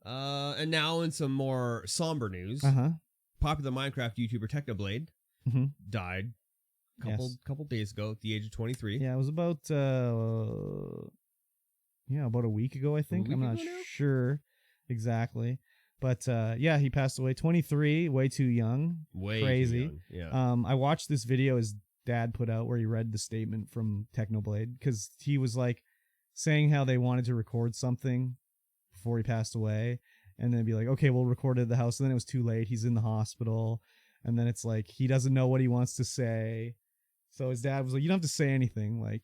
And now in some more somber news, popular Minecraft YouTuber Technoblade died couple days ago at the age of 23. Yeah, it was about about a week ago, I think. I'm not sure exactly. But he passed away 23, way too young. Crazy. Too young. Yeah. I watched this video his dad put out where he read the statement from Technoblade, because he was like saying how they wanted to record something before he passed away, and then be like, okay, we'll record it at the house. And then it was too late. He's in the hospital. And then it's like, he doesn't know what he wants to say. So his dad was like, you don't have to say anything. Like,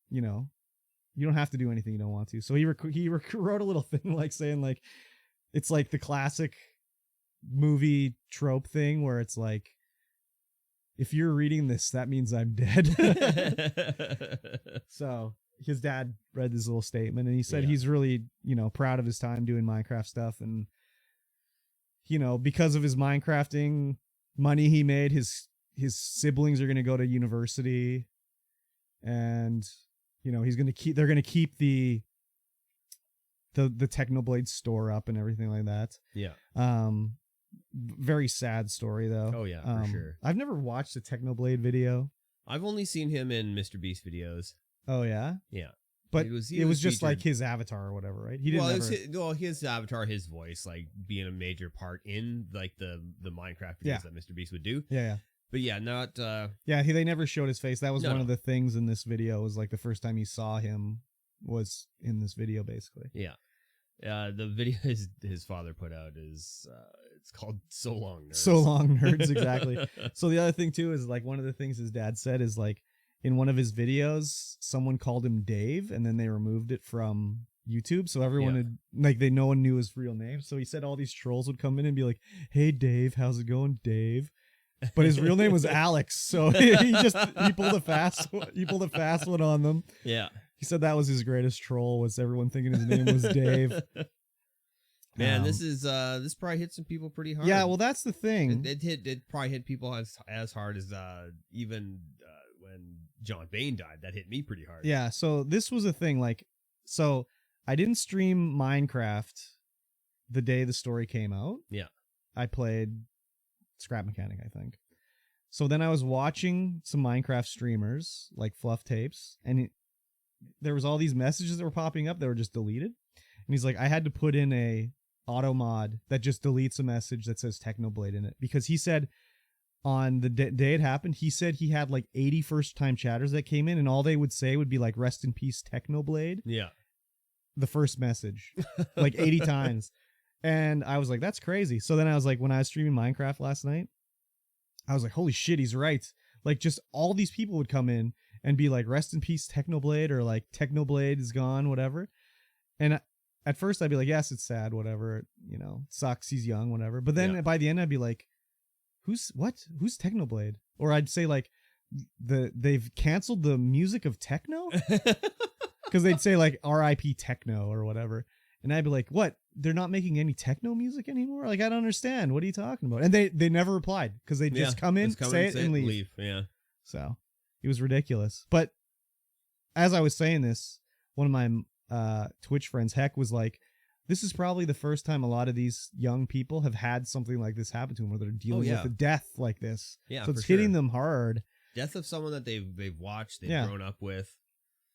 you don't have to do anything you don't want to. So he wrote a little thing like saying like, it's like the classic movie trope thing where it's like, if you're reading this, that means I'm dead. So his dad read this little statement, and he said he's really, proud of his time doing Minecraft stuff. And, because of his Minecrafting money he made, his siblings are going to go to university, and, they're going to keep the Technoblade store up and everything like that. Yeah. Very sad story though. Oh yeah, for sure. I've never watched a Technoblade video. I've only seen him in Mr. Beast videos. Oh yeah? Yeah. But it was just featured, like his avatar or whatever, right? He didn't his avatar, his voice, like being a major part in like the Minecraft videos that Mr. Beast would do. Yeah. But yeah, not they never showed his face. That was one of the things in this video, was like the first time you saw him was in this video, basically. Yeah. The video his father put out is it's called So Long Nerds. So Long Nerds, exactly. So the other thing too is like one of the things his dad said is like in one of his videos someone called him Dave, and then they removed it from YouTube, so everyone had, like, no one knew his real name. So he said all these trolls would come in and be like, "Hey Dave, how's it going, Dave?" But his real name was Alex, so he pulled a fast one on them. Yeah. He said that was his greatest troll, was everyone thinking his name was Dave. Man, this probably hit some people pretty hard. Yeah, well, that's the thing. It probably hit people as hard as even when John Bain died. That hit me pretty hard. Yeah, so this was a thing. Like, so I didn't stream Minecraft the day the story came out. Yeah, I played Scrap Mechanic, I think. So then I was watching some Minecraft streamers like Fluff Tapes, and there was all these messages that were popping up that were just deleted. And he's like, I had to put in a auto mod that just deletes a message that says Technoblade in it, because he said on the day it happened, he said he had like 80 first-time chatters that came in, and all they would say would be like, "Rest in peace, Technoblade." Yeah. The first message, like 80 times. And I was like, that's crazy. So then I was like, when I was streaming Minecraft last night, I was like, holy shit, he's right. Like, just all these people would come in and be like, "Rest in peace, Technoblade," or like, "Technoblade is gone," whatever. And at first I'd be like, yes, it's sad, whatever, sucks, he's young, whatever. But then by the end I'd be like, who's Technoblade? Or I'd say like, they've canceled the music of techno? Because they'd say like R.I.P. techno or whatever. And I'd be like, what? They're not making any techno music anymore? Like, I don't understand. What are you talking about? And they never replied, because they just come in, say it, and leave. Yeah. So it was ridiculous. But as I was saying this, one of my Twitch friends, Heck, was like, this is probably the first time a lot of these young people have had something like this happen to them, where they're dealing with a death like this. Yeah, so it's hitting them hard. Death of someone that they've watched, they've grown up with.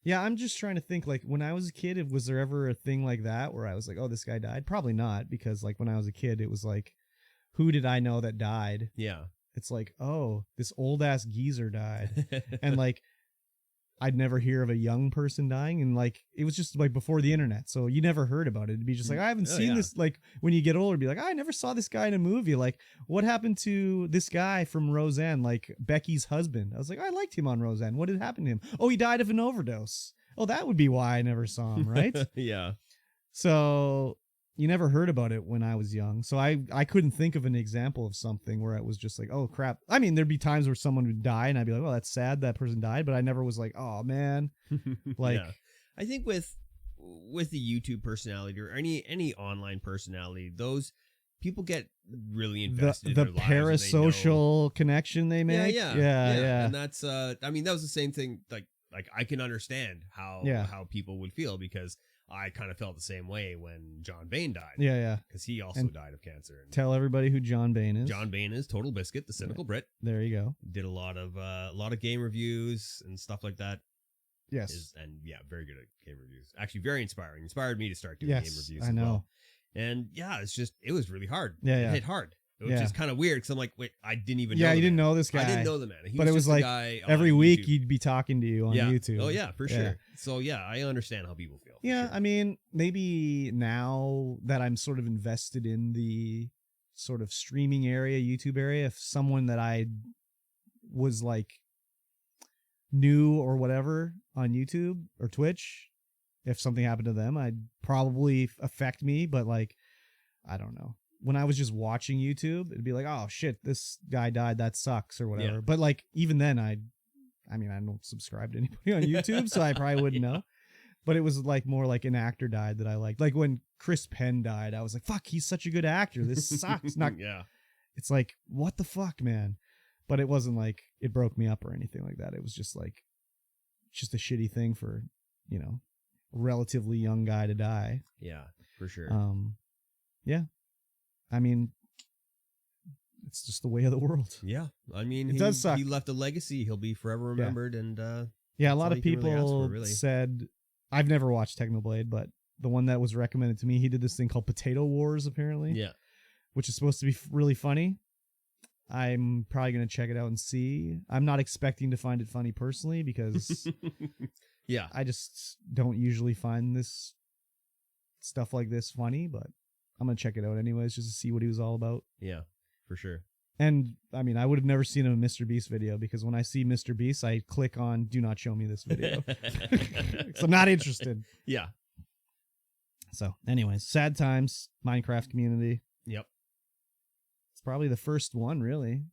Yeah, I'm just trying to think, like, when I was a kid, was there ever a thing like that where I was like, oh, this guy died? Probably not, because, like, when I was a kid, it was like, who did I know that died? Yeah. It's like, oh, this old-ass geezer died. And, like, I'd never hear of a young person dying, and, like, it was just, like, before the internet, so you never heard about it. It'd be just like, I haven't seen this, like, when you get older, be like, I never saw this guy in a movie. Like, what happened to this guy from Roseanne, like, Becky's husband? I was like, I liked him on Roseanne. What did happen to him? Oh, he died of an overdose. Oh, that would be why I never saw him, right? Yeah. So you never heard about it when I was young. So I couldn't think of an example of something where it was just like, oh, crap. I mean, there'd be times where someone would die, and I'd be like, well, that's sad that person died. But I never was like, oh, man. Like, yeah. I think with the YouTube personality or any online personality, those people get really invested in their lives. The parasocial connection they make. Yeah. And that's, I mean, that was the same thing. Like I can understand how people would feel, because I kind of felt the same way when John Bain died. Yeah. Because he also died of cancer. And tell everybody who John Bain is. John Bain is Total Biscuit, the cynical Brit. There you go. Did a lot of game reviews and stuff like that. Yes. And very good at game reviews. Actually, very inspiring. Inspired me to start doing game reviews I know. as well. And it was really hard. Yeah. It hit hard. Which is kind of weird because I'm like, wait, I didn't even know. Yeah, you didn't man. know this guy. I didn't know the man. But it was like every week YouTube. he'd be talking to you on YouTube. Oh, yeah, for sure. So, I understand how people feel. Yeah, sure. I mean, maybe now that I'm sort of invested in the sort of streaming area, YouTube area, if someone that I was like new or whatever on YouTube or Twitch, if something happened to them, I'd probably affect me, but like, I don't know. When I was just watching YouTube, it'd be like, oh shit, this guy died, that sucks or whatever. But like, even then I don't subscribe to anybody on YouTube, so I probably wouldn't know. But it was like more like an actor died that I liked. Like when Chris Penn died, I was like, fuck, he's such a good actor. This sucks. It's like, what the fuck, man? But it wasn't like it broke me up or anything like that. It was just like, just a shitty thing for, a relatively young guy to die. Yeah, for sure. Yeah. I mean, it's just the way of the world. Yeah. I mean, it does suck. He left a legacy. He'll be forever remembered. And a lot of people said, I've never watched Technoblade, but the one that was recommended to me, he did this thing called Potato Wars, apparently. Yeah. Which is supposed to be really funny. I'm probably going to check it out and see. I'm not expecting to find it funny personally because I just don't usually find this stuff like this funny, but I'm going to check it out anyways just to see what he was all about. Yeah, for sure. And, I mean, I would have never seen a Mr. Beast video because when I see Mr. Beast, I click on do not show me this video. So I'm not interested. Yeah. So, anyways, sad times, Minecraft community. Yep. It's probably the first one, really.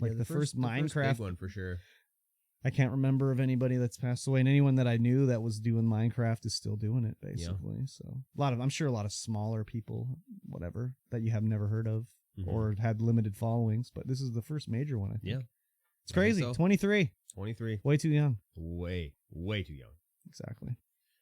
Like the first Minecraft first big one for sure. I can't remember of anybody that's passed away, and anyone that I knew that was doing Minecraft is still doing it, basically. Yeah. So I'm sure a lot of smaller people, whatever, that you have never heard of or had limited followings, but this is the first major one, I think. Yeah. It's crazy. So. 23. 23. Way too young. Way too young. Exactly.